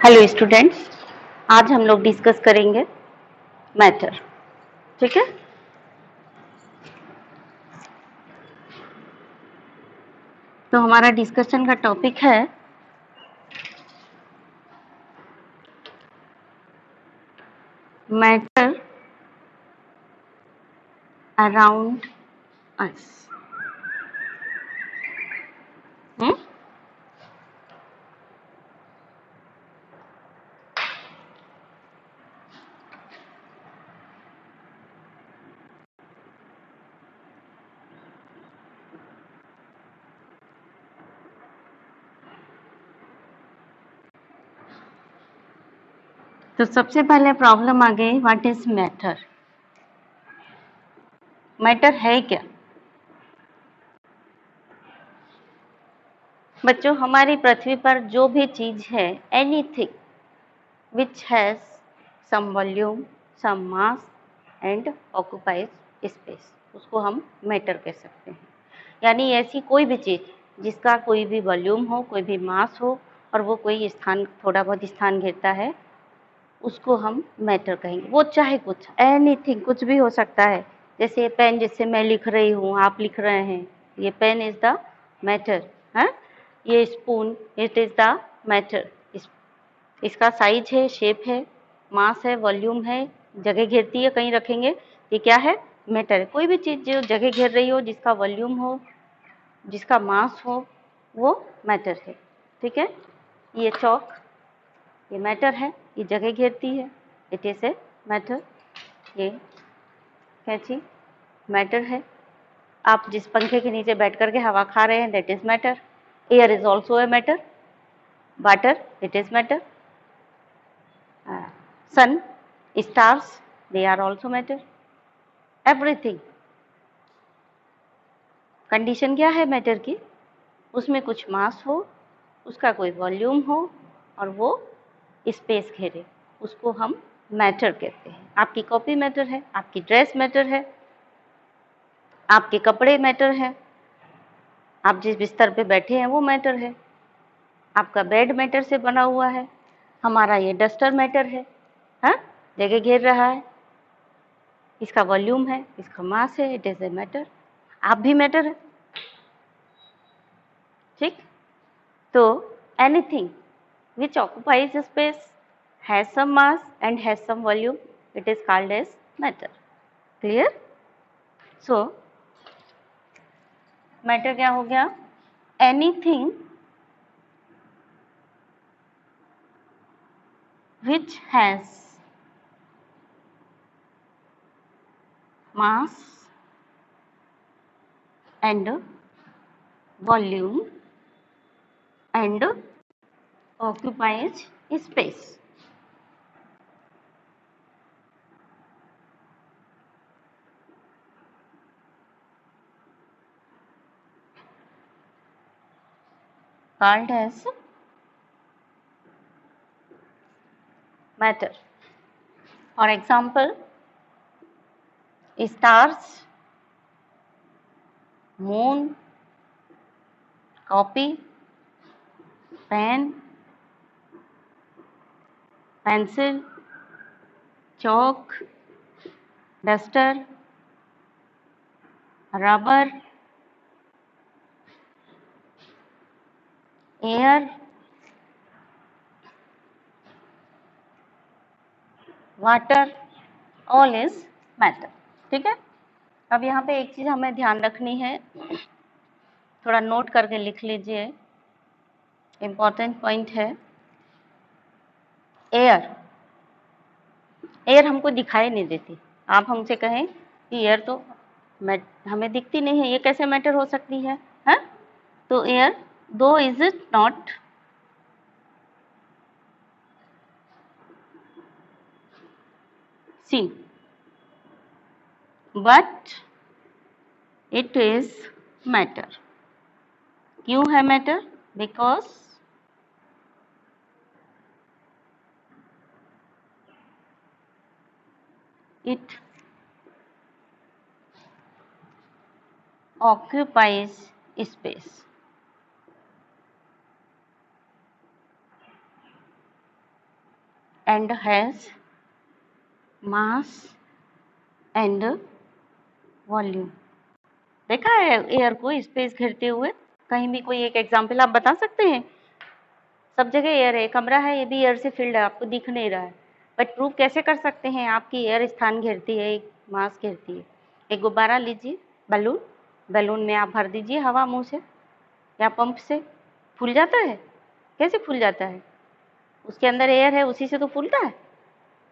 Hello students, आज हम लोग डिस्कस करेंगे मैटर। ठीक है। तो हमारा डिस्कशन का टॉपिक है मैटर अराउंड अस। तो सबसे पहले प्रॉब्लम आ गई, व्हाट इज मैटर। मैटर है क्या? बच्चों, हमारी पृथ्वी पर जो भी चीज है, anything which has some volume, some mass and occupies space, उसको हम मैटर कह सकते हैं। यानी ऐसी कोई भी चीज जिसका कोई भी वॉल्यूम हो, कोई भी मास हो और वो कोई स्थान, थोड़ा बहुत स्थान घेरता है, उसको हम मैटर कहेंगे। वो चाहे कुछ, एनीथिंग, कुछ भी हो सकता है। जैसे ये पेन जिससे मैं लिख रही हूँ, आप लिख रहे हैं, ये पेन इज द मैटर है। ये spoon, it is the matter. इसका साइज है, शेप है, मास है, वॉल्यूम है, जगह घेरती है, कहीं रखेंगे, ये क्या है? मैटर है। कोई भी चीज जो जगह घेर रही हो, जिसका वॉल्यूम हो, जिसका मास हो, वो मैटर है। ठीक है। ये चौक, ये मैटर है, ये जगह घेरती है, इट इज ए मैटर। ये कैंची मैटर है। आप जिस पंखे के नीचे बैठ करके हवा खा रहे हैं, that is matter. Air is also a matter. Water, it is matter. Sun, stars, they are also matter. Everything. Condition क्या है मैटर की? उसमें कुछ मास हो, उसका कोई वॉल्यूम हो और वो स्पेस घेरे, उसको हम मैटर कहते हैं। आपकी कॉपी मैटर है, आपकी ड्रेस मैटर है, आपके कपड़े मैटर है, आप जिस बिस्तर पे बैठे हैं वो मैटर है, आपका बेड मैटर से बना हुआ है, हमारा ये डस्टर मैटर है, हाँ, जगह घेर रहा है, इसका वॉल्यूम है, इसका मास है, इट इज ए मैटर। आप भी मैटर है। ठीक। तो anything which occupies space, has some mass and has some volume, it is called as matter. Clear? So matter क्या हो गया? Anything which has mass and volume and occupies space. Called as matter. For example, stars, moon, copy, pen, pencil, chalk, duster, rubber, air, water, all is matter. ठीक है। अब यहाँ पे एक चीज हमें ध्यान रखनी है, थोड़ा नोट करके लिख लीजिए, इंपॉर्टेंट पॉइंट है। एयर, एयर हमको दिखाई नहीं देती। आप हमसे कहें कि एयर तो हमें दिखती नहीं है, ये कैसे मैटर हो सकती है? तो एयर, दो is it not seen, but it is matter. क्यों है matter? Because it occupies space. and has mass and volume। देखा है एयर को स्पेस घेरते हुए? कहीं भी कोई एक एग्जाम्पल आप बता सकते हैं? सब जगह एयर है, कमरा है ये भी एयर से फिल्ड है, आपको दिख नहीं रहा है, बट प्रूव कैसे कर सकते हैं आपकी एयर स्थान घेरती है, एक मास घेरती है। एक गुब्बारा लीजिए, बलून, बलून में आप भर दीजिए हवा मुंह से या पंप से, फूल जाता है। कैसे फूल जाता है? उसके अंदर एयर है, उसी से तो फूलता है।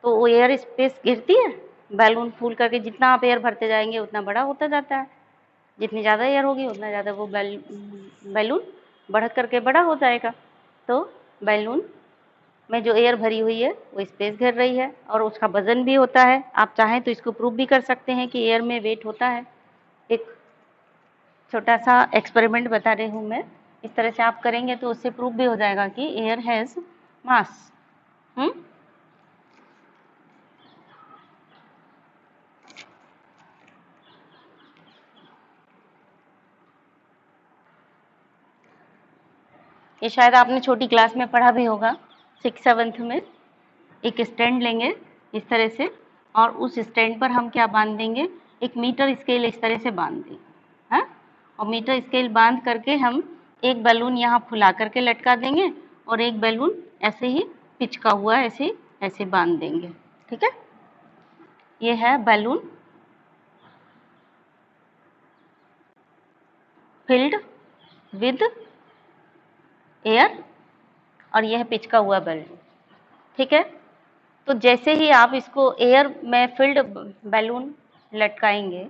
तो वो एयर स्पेस घेरती है। बैलून फूल करके जितना आप एयर भरते जाएंगे उतना बड़ा होता जाता है। जितनी ज़्यादा एयर होगी उतना ज़्यादा वो बैलून बढ़ करके बड़ा हो जाएगा। तो बैलून में जो एयर भरी हुई है वो स्पेस घेर रही है और उसका वजन भी होता है। आप चाहें तो इसको प्रूव भी कर सकते हैं कि एयर में वेट होता है। एक छोटा सा एक्सपेरिमेंट बता रही हूँ मैं, इस तरह से आप करेंगे तो उससे प्रूव भी हो जाएगा कि एयर हैज़ मास। ये शायद आपने छोटी क्लास में पढ़ा भी होगा, 6th-7th में। एक स्टैंड लेंगे इस तरह से और उस स्टैंड पर हम क्या बांध देंगे, एक मीटर स्केल इस तरह से बांध देंगे, हाँ। और मीटर स्केल बांध करके हम एक बैलून यहाँ फुला करके लटका देंगे और एक बैलून ऐसे ही पिचका हुआ ऐसे ऐसे बांध देंगे, ठीक है। ये है बैलून फिल्ड विद एयर और यह पिचका हुआ बैलून, ठीक है। तो जैसे ही आप इसको एयर में फिल्ड बैलून लटकाएंगे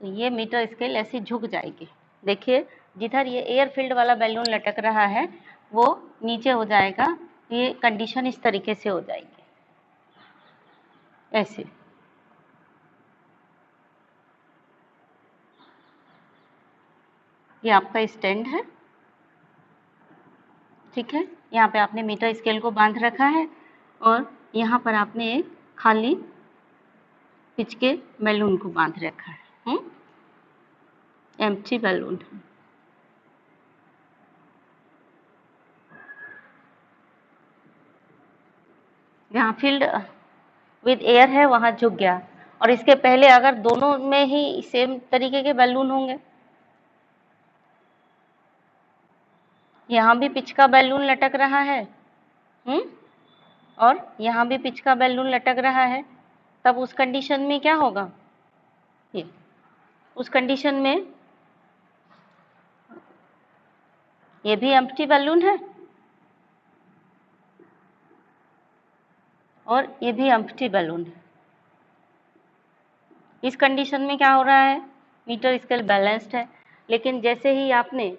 तो ये मीटर स्केल ऐसे झुक जाएगी। देखिए जिधर ये एयर फील्ड वाला बैलून लटक रहा है वो नीचे हो जाएगा। ये कंडीशन इस तरीके से हो जाएगी, ऐसे। ये आपका स्टैंड है, ठीक है। यहाँ पे आपने मीटर स्केल को बांध रखा है और यहाँ पर आपने एक खाली पिच के बैलून को बांध रखा है, एम्प्टी बैलून। जहाँ फील्ड विद एयर है वहाँ झुक गया। और इसके पहले अगर दोनों में ही सेम तरीके के बैलून होंगे, यहाँ भी पिच का बैलून लटक रहा है, और यहाँ भी पिच का बैलून लटक रहा है, तब उस कंडीशन में क्या होगा, ये उस कंडीशन में ये भी एम्प्टी बैलून है और ये भी एम्प्टी बैलून है। इस कंडीशन में क्या हो रहा है, मीटर स्केल बैलेंस्ड है। लेकिन जैसे ही आपने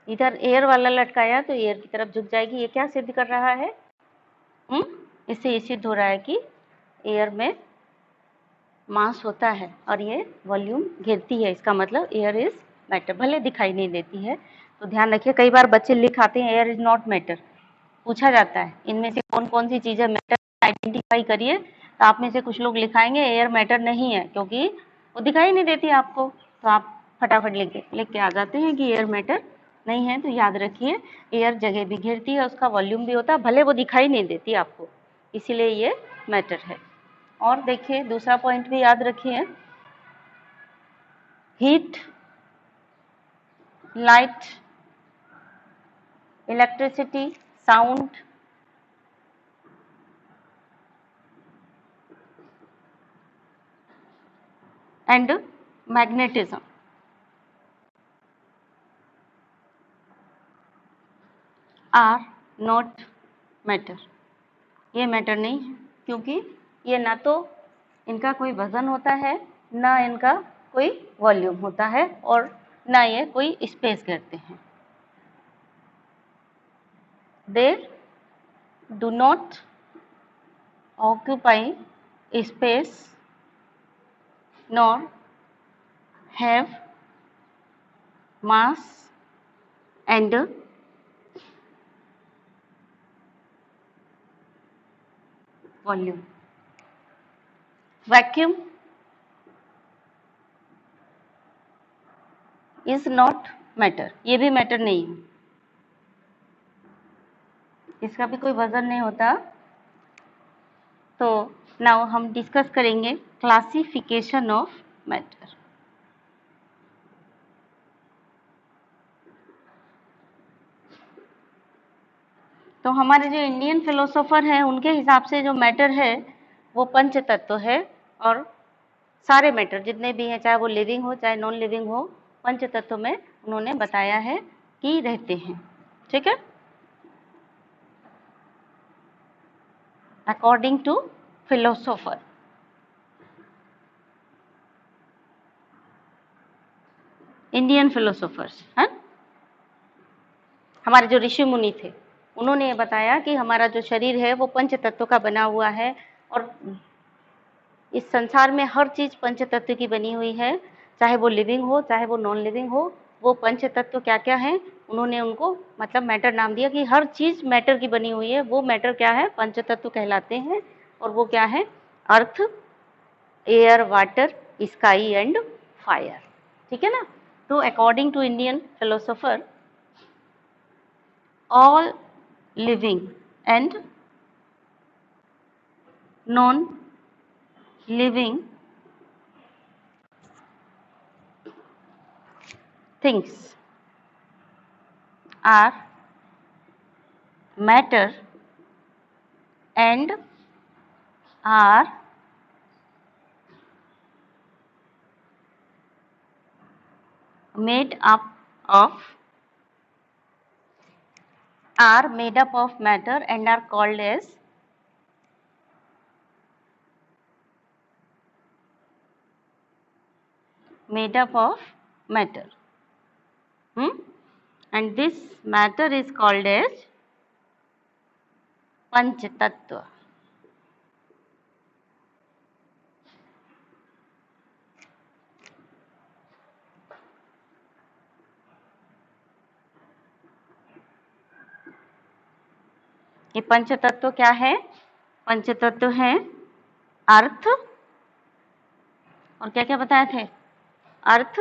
इधर एयर वाला लटकाया तो एयर की तरफ झुक जाएगी। ये क्या सिद्ध कर रहा है, इससे ये सिद्ध हो रहा है कि एयर में मास होता है और ये वॉल्यूम घेरती है। इसका मतलब एयर इज मैटर, भले दिखाई नहीं देती है। तो ध्यान रखिए, कई बार बच्चे लिख आते हैं एयर इज नॉट मैटर। पूछा जाता है इनमें से कौन कौन सी चीजें मैटर, आइडेंटिफाई करिए। तो आप में से कुछ लोग लिखाएंगे एयर मैटर नहीं है क्योंकि वो दिखाई नहीं देती आपको। तो आप फटाफट लिख के आ जाते हैं कि एयर मैटर नहीं है। तो याद रखिए एयर जगह भी घेरती है, उसका वॉल्यूम भी होता है, भले वो दिखाई नहीं देती आपको, इसीलिए ये मैटर है। और देखिए दूसरा पॉइंट भी याद रखिए, heat, light, electricity, sound, and magnetism are not matter। ये मैटर नहीं है क्योंकि ये ना तो इनका कोई वजन होता है, ना इनका कोई वॉल्यूम होता है और ना ये कोई स्पेस करते हैं। They do not occupy space nor have mass and volume। Vacuum is not matter, ये भी मैटर नहीं है। इसका भी कोई वजन नहीं होता। तो नाउ हम डिस्कस करेंगे क्लासिफिकेशन ऑफ मैटर। तो हमारे जो इंडियन फिलोसोफर हैं उनके हिसाब से जो मैटर है वो पंच तत्व है, और सारे मैटर जितने भी हैं, चाहे वो लिविंग हो चाहे नॉन लिविंग हो, पंच तत्व में उन्होंने बताया है कि रहते हैं। ठीक है, according to philosopher. Indian philosophers हैं, हमारे जो ऋषि मुनि थे, उन्होंने ये बताया कि हमारा जो शरीर है वो पंच तत्व का बना हुआ है, और इस संसार में हर चीज पंच तत्व की बनी हुई है, चाहे वो लिविंग हो चाहे वो नॉन लिविंग हो। वो पंच तत्व क्या क्या है, उन्होंने उनको मतलब मैटर नाम दिया कि हर चीज मैटर की बनी हुई है। वो मैटर क्या है, पंच तत्व कहलाते हैं, और वो क्या है, earth, air, water, sky and fire. ठीक है ना। तो according to Indian philosopher, all living and non-living things are matter and are made up of matter and are called as made up of matter. And this matter is called as पंच तत्व। ये पंच तत्व क्या है, पंच तत्व है अर्थ, और क्या क्या बताए थे, earth,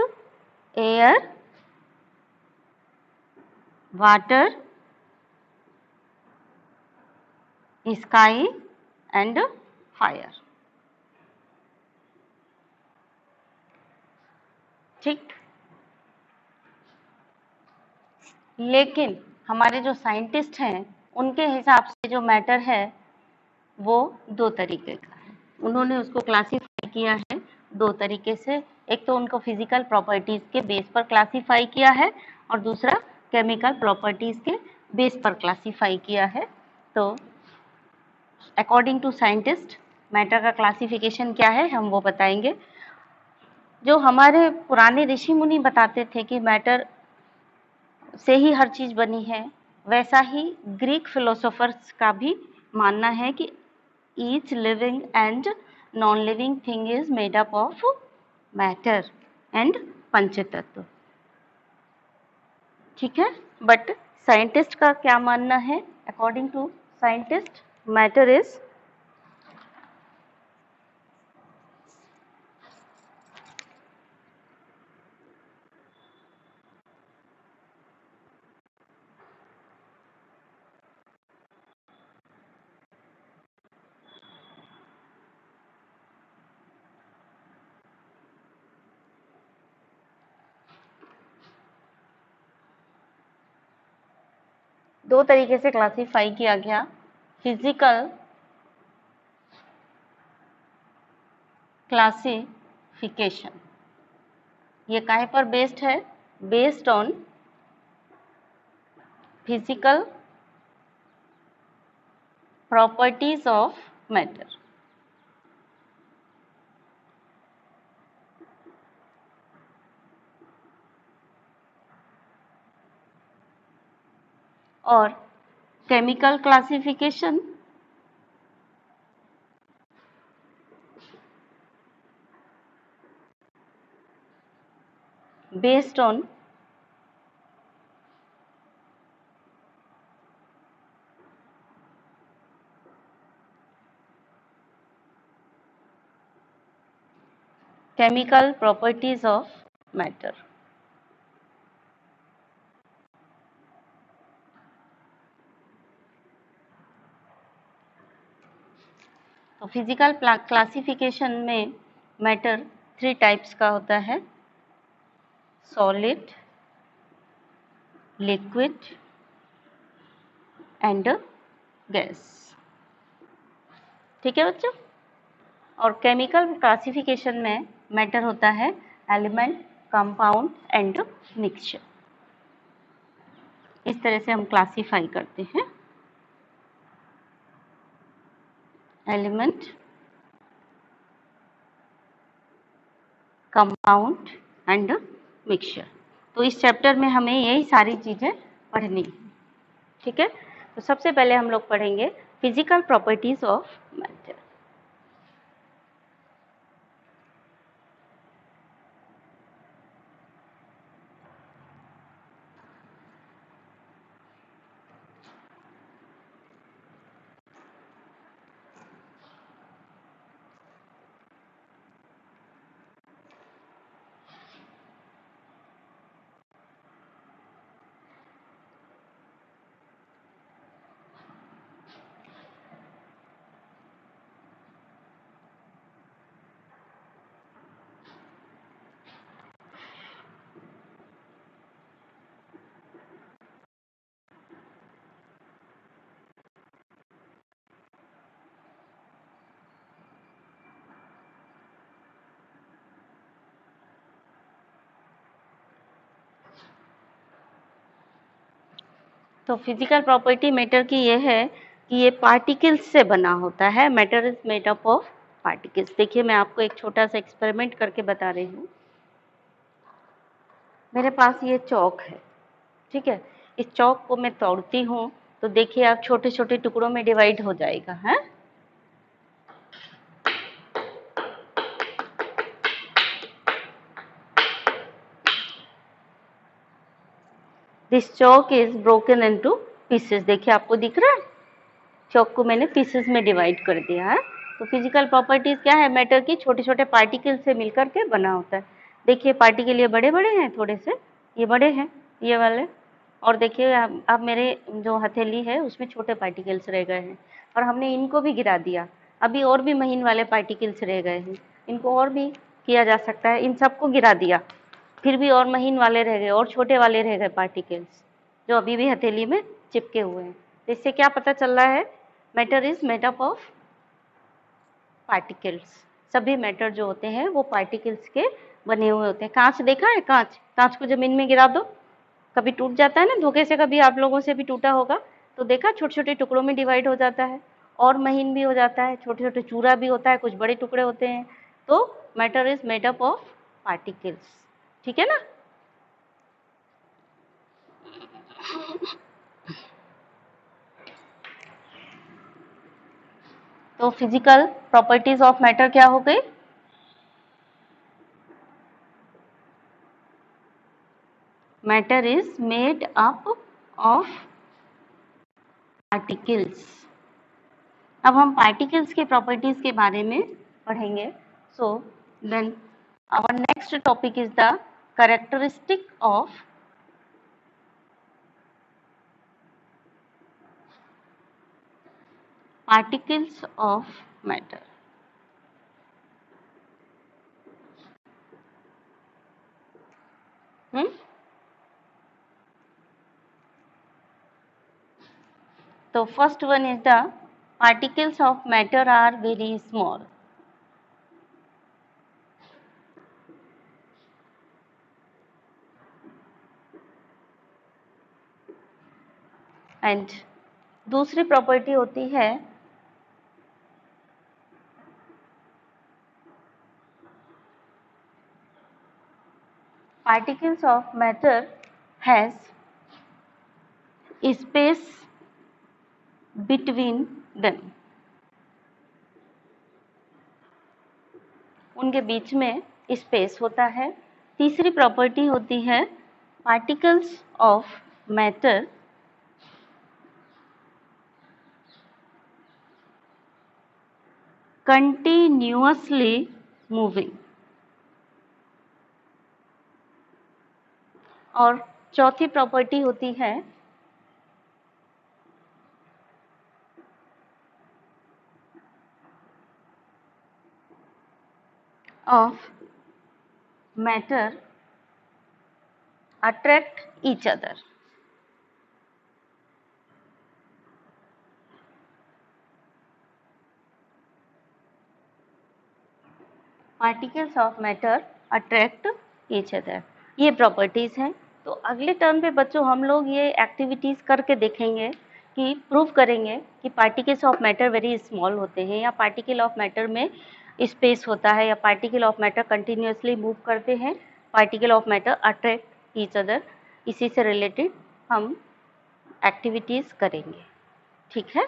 air, water, sky and fire. ठीक, लेकिन हमारे जो साइंटिस्ट हैं उनके हिसाब से जो मैटर है वो दो तरीके का है। उन्होंने उसको क्लासीफाई किया है दो तरीके से। एक तो उनको फिजिकल प्रॉपर्टीज के बेस पर क्लासीफाई किया है, और दूसरा केमिकल प्रॉपर्टीज के बेस पर क्लासीफाई किया है। तो अकॉर्डिंग टू साइंटिस्ट मैटर का क्लासिफिकेशन क्या है हम वो बताएंगे। जो हमारे पुराने ऋषि मुनि बताते थे कि मैटर से ही हर चीज बनी है, वैसा ही ग्रीक फिलोसोफर्स का भी मानना है कि each living and non living thing is made up of matter and पंचतत्व। ठीक है, बट साइंटिस्ट का क्या मानना है, according to scientist matter is दो तरीके से क्लासीफाई किया गया। फिजिकल क्लासिफिकेशन, ये काहे पर बेस्ड है, based on physical properties of matter. और chemical classification based on chemical properties of matter। तो फिजिकल क्लासिफिकेशन में मैटर 3 टाइप्स का होता है, सॉलिड, लिक्विड एंड गैस। ठीक है बच्चों। और केमिकल क्लासिफिकेशन में मैटर होता है एलिमेंट, कंपाउंड एंड मिक्सचर। इस तरह से हम क्लासिफाई करते हैं, एलिमेंट, कंपाउंड एंड मिक्सचर। तो इस चैप्टर में हमें यही सारी चीजें पढ़नी है। ठीक है। तो सबसे पहले हम लोग पढ़ेंगे फिजिकल प्रॉपर्टीज ऑफ मैटर। तो फिजिकल प्रॉपर्टी मैटर की ये है कि ये पार्टिकल्स से बना होता है। Matter is made up of particles. देखिए मैं आपको एक छोटा सा एक्सपेरिमेंट करके बता रही हूँ। मेरे पास ये चौक है, ठीक है। इस चौक को मैं तोड़ती हूँ तो देखिए आप छोटे छोटे टुकड़ों में डिवाइड हो जाएगा, है। This Chowk is broken into pieces. देखिए आपको दिख रहा है, चौक को मैंने पीसेस में डिवाइड कर दिया है। तो फिजिकल प्रॉपर्टीज क्या है, मैटर की छोटे छोटे पार्टिकल से मिलकर के बना होता है। देखिए पार्टिकल ये बड़े बड़े हैं, थोड़े से ये बड़े हैं, ये वाले। और देखिए अब मेरे जो हथेली है उसमें छोटे पार्टिकल्स रह गए हैं और हमने इनको भी गिरा दिया। अभी और भी महीन वाले पार्टिकल्स रह गए हैं, इनको और भी किया जा सकता है। इन सबको गिरा दिया, फिर भी और महीन वाले रह गए और छोटे वाले रह गए पार्टिकल्स, जो अभी भी हथेली में चिपके हुए हैं। तो इससे क्या पता चल रहा है, matter is made up of particles. सभी मैटर जो होते हैं वो पार्टिकल्स के बने हुए होते हैं। कांच देखा है, कांच, कांच को जमीन में गिरा दो कभी टूट जाता है ना, धोखे से कभी आप लोगों से भी टूटा होगा। तो देखा छोटे छोटे टुकड़ों में डिवाइड हो जाता है और महीन भी हो जाता है, छोटे छोटे चूरा भी होता है, कुछ बड़े टुकड़े होते हैं। तो matter is made up of particles. ठीक है ना। तो फिजिकल प्रॉपर्टीज ऑफ मैटर क्या हो गई, matter is made up of particles. अब हम पार्टिकल्स के प्रॉपर्टीज के बारे में पढ़ेंगे। So then our next topic is the characteristic of particles of matter. So first one is the particles of matter are very small. And दूसरी property होती है particles of matter has space between them. उनके बीच में space होता है। तीसरी property होती है particles of matter continuously moving. और चौथी प्रॉपर्टी होती है of matter attract each other. Particles of matter attract each other, ये प्रॉपर्टीज़ हैं। तो अगले टर्म पे बच्चों हम लोग ये एक्टिविटीज़ करके देखेंगे कि प्रूव करेंगे कि particles of matter very small होते हैं, या पार्टिकल ऑफ मैटर में स्पेस होता है, या particle of matter continuously move करते हैं, particle of matter attract each other. इसी से रिलेटेड हम एक्टिविटीज़ करेंगे, ठीक है।